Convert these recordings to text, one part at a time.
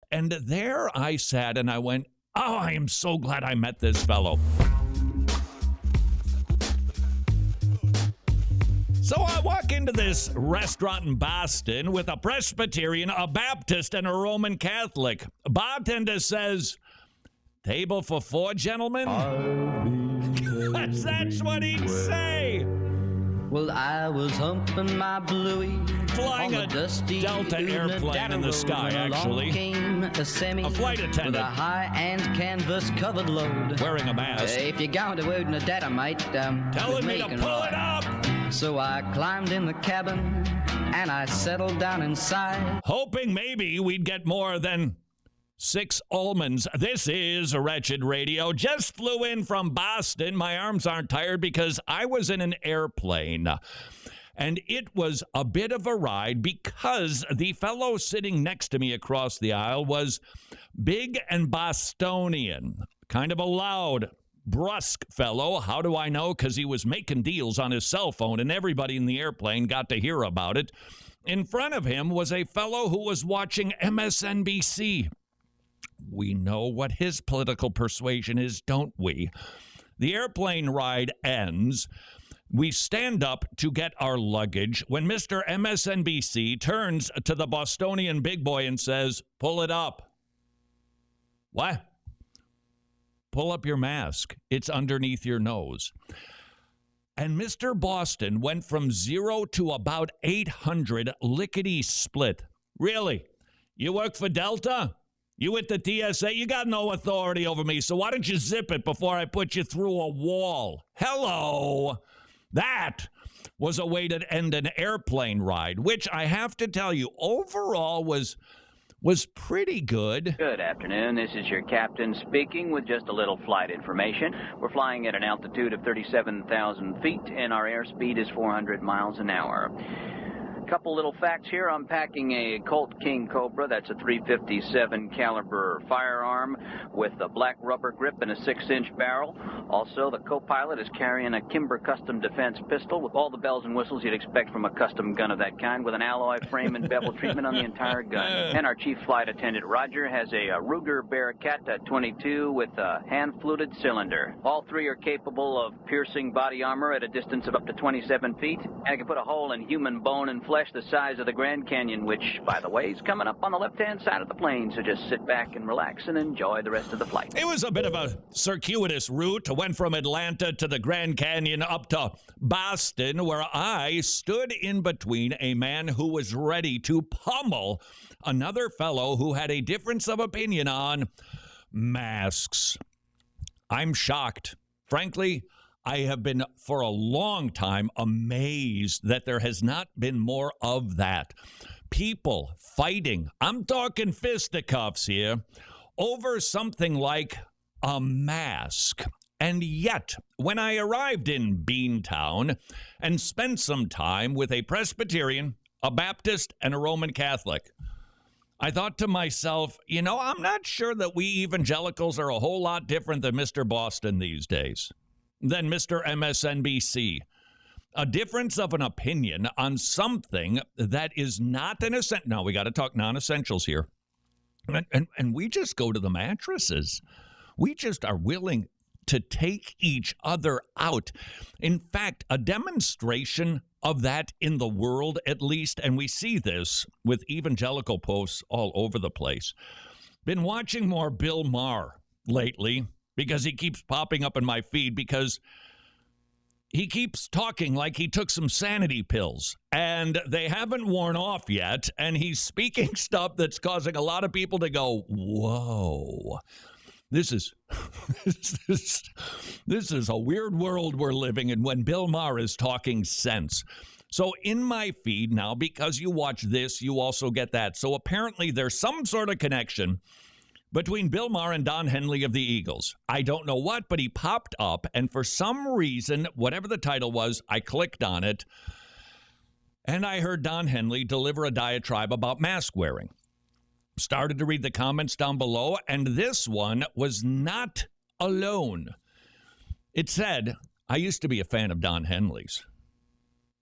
And there I sat and I went, oh, I am so glad I met this fellow. So I walk into this restaurant in Boston with a Presbyterian, a Baptist, and a Roman Catholic. Bartender says, table for 4, gentlemen? That's what he'd say. Well, I was humping my bluey, flying a Delta airplane in the sky, actually. A flight attendant. With a high-end canvas-covered load. Wearing a mask. If you're going to Udna Dynamite, telling me to pull it up. So I climbed in the cabin, and I settled down inside. Hoping maybe we'd get more than 6 almonds. This is Wretched Radio. Just flew in from Boston. My arms aren't tired because I was in an airplane. And it was a bit of a ride because the fellow sitting next to me across the aisle was big and Bostonian. Kind of a loud, brusque fellow. How do I know? Because he was making deals on his cell phone and everybody in the airplane got to hear about it. In front of him was a fellow who was watching MSNBC. We know what his political persuasion is, don't we? The airplane ride ends. We stand up to get our luggage when Mr. MSNBC turns to the Bostonian big boy and says, pull it up. What? Pull up your mask. It's underneath your nose. And Mr. Boston went from 0 to about 800 lickety-split. Really? You work for Delta? You with the TSA? You got no authority over me, so why don't you zip it before I put you through a wall? Hello! That was a way to end an airplane ride, which I have to tell you, overall was pretty good. Good afternoon. This is your captain speaking with just a little flight information. We're flying at an altitude of 37,000 feet, and our airspeed is 400 miles an hour. Couple little facts here. I'm packing a Colt King Cobra. That's a .357 caliber firearm with a black rubber grip and a 6-inch barrel. Also, the co-pilot is carrying a Kimber Custom Defense pistol with all the bells and whistles you'd expect from a custom gun of that kind, with an alloy frame and bevel treatment on the entire gun. And our chief flight attendant, Roger, has a Ruger Bearcat 22 with a hand-fluted cylinder. All 3 are capable of piercing body armor at a distance of up to 27 feet. And can put a hole in human bone and flesh the size of the Grand Canyon, which, by the way, is coming up on the left-hand side of the plane, so just sit back and relax and enjoy the rest of the flight. It was a bit of a circuitous route. Went from Atlanta to the Grand Canyon up to Boston, where I stood in between a man who was ready to pummel another fellow who had a difference of opinion on masks. I'm shocked. Frankly, I have been for a long time amazed that there has not been more of that. People fighting, I'm talking fisticuffs here, over something like a mask. And yet, when I arrived in Beantown and spent some time with a Presbyterian, a Baptist, and a Roman Catholic, I thought to myself, you know, I'm not sure that we evangelicals are a whole lot different than Mr. Boston these days. Than Mr. MSNBC. A difference of an opinion on something that is not an essential. Now, we got to talk non-essentials here. And we just go to the mattresses. We just are willing to take each other out. In fact, a demonstration of that in the world, at least, and we see this with evangelical posts all over the place. Been watching more Bill Maher lately, because he keeps popping up in my feed, because he keeps talking like he took some sanity pills, and they haven't worn off yet, and he's speaking stuff that's causing a lot of people to go, whoa, this is a weird world we're living in when Bill Maher is talking sense. So in my feed now, because you watch this, you also get that. So apparently there's some sort of connection between Bill Maher and Don Henley of the Eagles. I don't know what, but he popped up, and for some reason, whatever the title was, I clicked on it, and I heard Don Henley deliver a diatribe about mask wearing. Started to read the comments down below, and this one was not alone. It said, I used to be a fan of Don Henley's,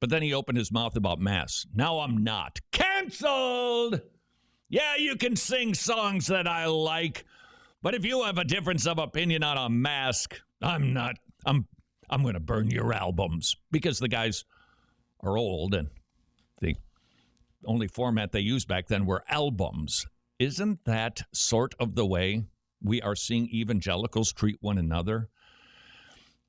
but then he opened his mouth about masks. Now I'm not. Canceled! Yeah, you can sing songs that I like, but if you have a difference of opinion on a mask, I'm going to burn your albums, because the guys are old and the only format they used back then were albums. Isn't that sort of the way we are seeing evangelicals treat one another?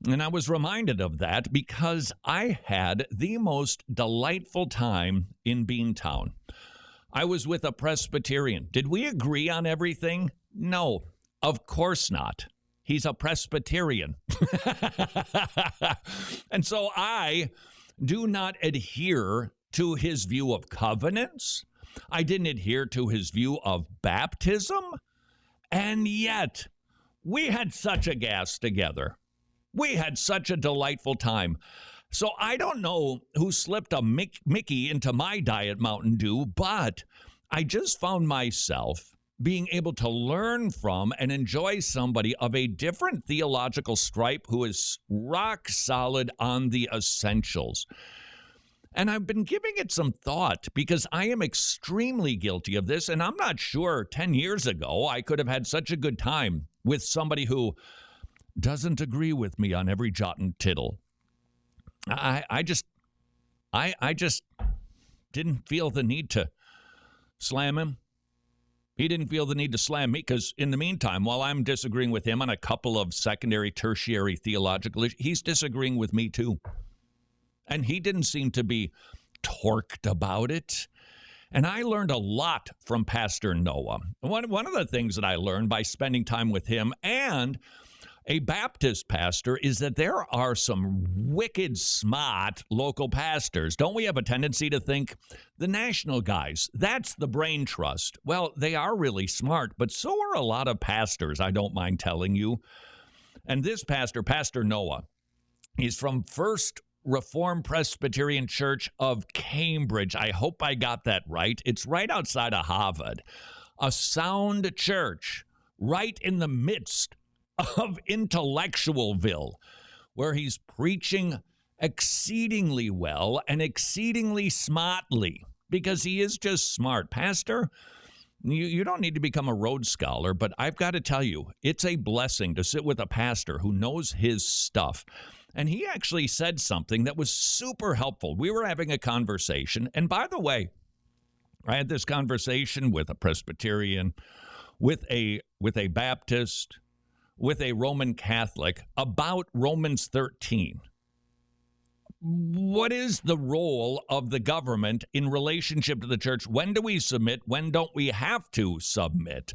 And I was reminded of that because I had the most delightful time in Beantown. I was with a Presbyterian. Did we agree on everything? No, of course not. He's a Presbyterian. And so I do not adhere to his view of covenants. I didn't adhere to his view of baptism. And yet, we had such a gas together. We had such a delightful time. So I don't know who slipped a Mickey into my Diet Mountain Dew, but I just found myself being able to learn from and enjoy somebody of a different theological stripe who is rock solid on the essentials. And I've been giving it some thought because I am extremely guilty of this, and I'm not sure 10 years ago I could have had such a good time with somebody who doesn't agree with me on every jot and tittle. I just didn't feel the need to slam him. He didn't feel the need to slam me because in the meantime, while I'm disagreeing with him on a couple of secondary, tertiary theological issues, he's disagreeing with me too. And he didn't seem to be torqued about it. And I learned a lot from Pastor Noah. One of the things that I learned by spending time with him and a Baptist pastor is that there are some wicked smart local pastors. Don't we have a tendency to think the national guys, that's the brain trust? Well, they are really smart, but so are a lot of pastors, I don't mind telling you. And this pastor, Pastor Noah, he's from First Reformed Presbyterian Church of Cambridge. I hope I got that right. It's right outside of Harvard. A sound church right in the midst of Intellectualville, where he's preaching exceedingly well and exceedingly smartly, because he is just smart. Pastor, you don't need to become a Rhodes Scholar, but I've got to tell you, it's a blessing to sit with a pastor who knows his stuff. And he actually said something that was super helpful. We were having a conversation, and by the way, I had this conversation with a Presbyterian, with a Baptist, with a Roman Catholic about Romans 13. What is the role of the government in relationship to the church? When do we submit? When don't we have to submit?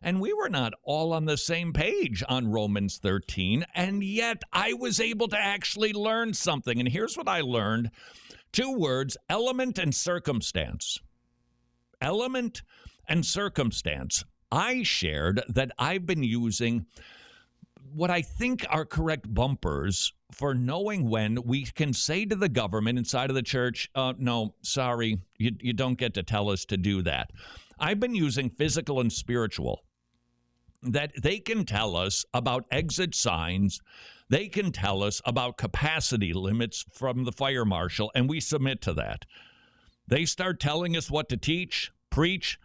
And we were not all on the same page on Romans 13, and yet I was able to actually learn something. And here's what I learned. 2 words, element and circumstance. Element and circumstance. I shared that I've been using what I think are correct bumpers for knowing when we can say to the government inside of the church, no, sorry, you don't get to tell us to do that. I've been using physical and spiritual, that they can tell us about exit signs, they can tell us about capacity limits from the fire marshal, and we submit to that. They start telling us what to teach, preach,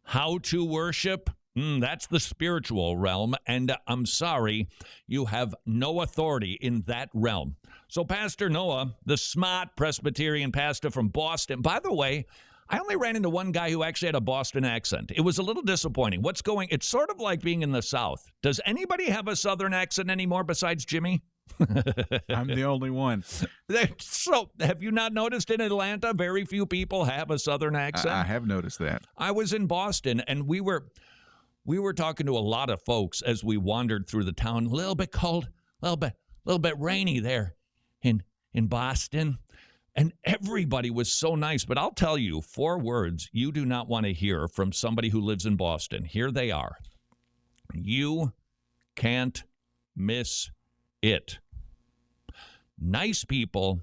how to worship. That's the spiritual realm, and I'm sorry, you have no authority in that realm. So Pastor Noah, the smart Presbyterian pastor from Boston, by the way, I only ran into one guy who actually had a Boston accent. It was a little disappointing. It's sort of like being in the South. Does anybody have a Southern accent anymore besides Jimmy? I'm the only one. So have you not noticed in Atlanta, very few people have a Southern accent? I have noticed that. I was in Boston, and we were talking to a lot of folks as we wandered through the town. A little bit cold, a little bit rainy there in Boston. And everybody was so nice. But I'll tell you 4 words you do not want to hear from somebody who lives in Boston. Here they are. You can't miss it. Nice people,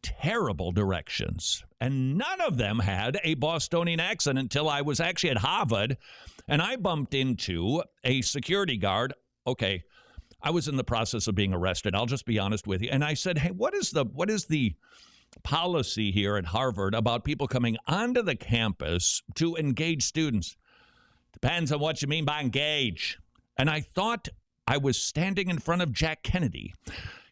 terrible directions. And none of them had a Bostonian accent until I was actually at Harvard, and I bumped into a security guard. Okay, I was in the process of being arrested. I'll just be honest with you. And I said, hey, what is the policy here at Harvard about people coming onto the campus to engage students. Depends on what you mean by engage. And I thought I was standing in front of Jack Kennedy.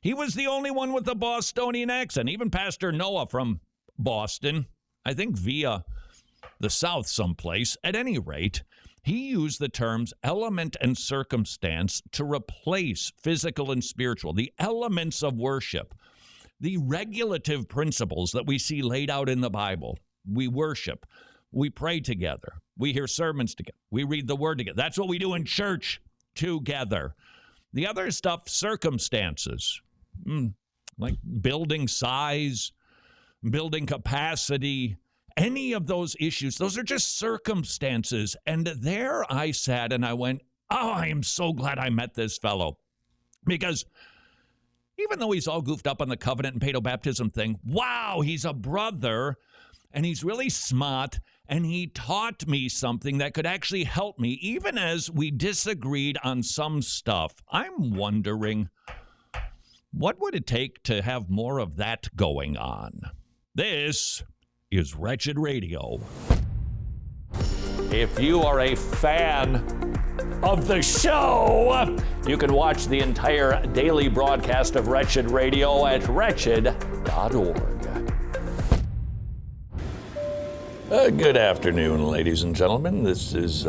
He was the only one with a Bostonian accent. Even Pastor Noah from Boston, I think via the South someplace. At any rate, he used the terms element and circumstance to replace physical and spiritual, the elements of worship, the regulative principles that we see laid out in the Bible. We worship, we pray together, we hear sermons together, we read the word together. That's what we do in church together. The other stuff, circumstances, like building size, building capacity, any of those issues, those are just circumstances. And there I sat and I went, oh, I am so glad I met this fellow. Because even though he's all goofed up on the covenant and paedobaptism thing, wow, he's a brother and he's really smart. And he taught me something that could actually help me, even as we disagreed on some stuff. I'm wondering, what would it take to have more of that going on? This is Wretched Radio. If you are a fan of the show, you can watch the entire daily broadcast of Wretched Radio at wretched.org. Good afternoon, ladies and gentlemen. This is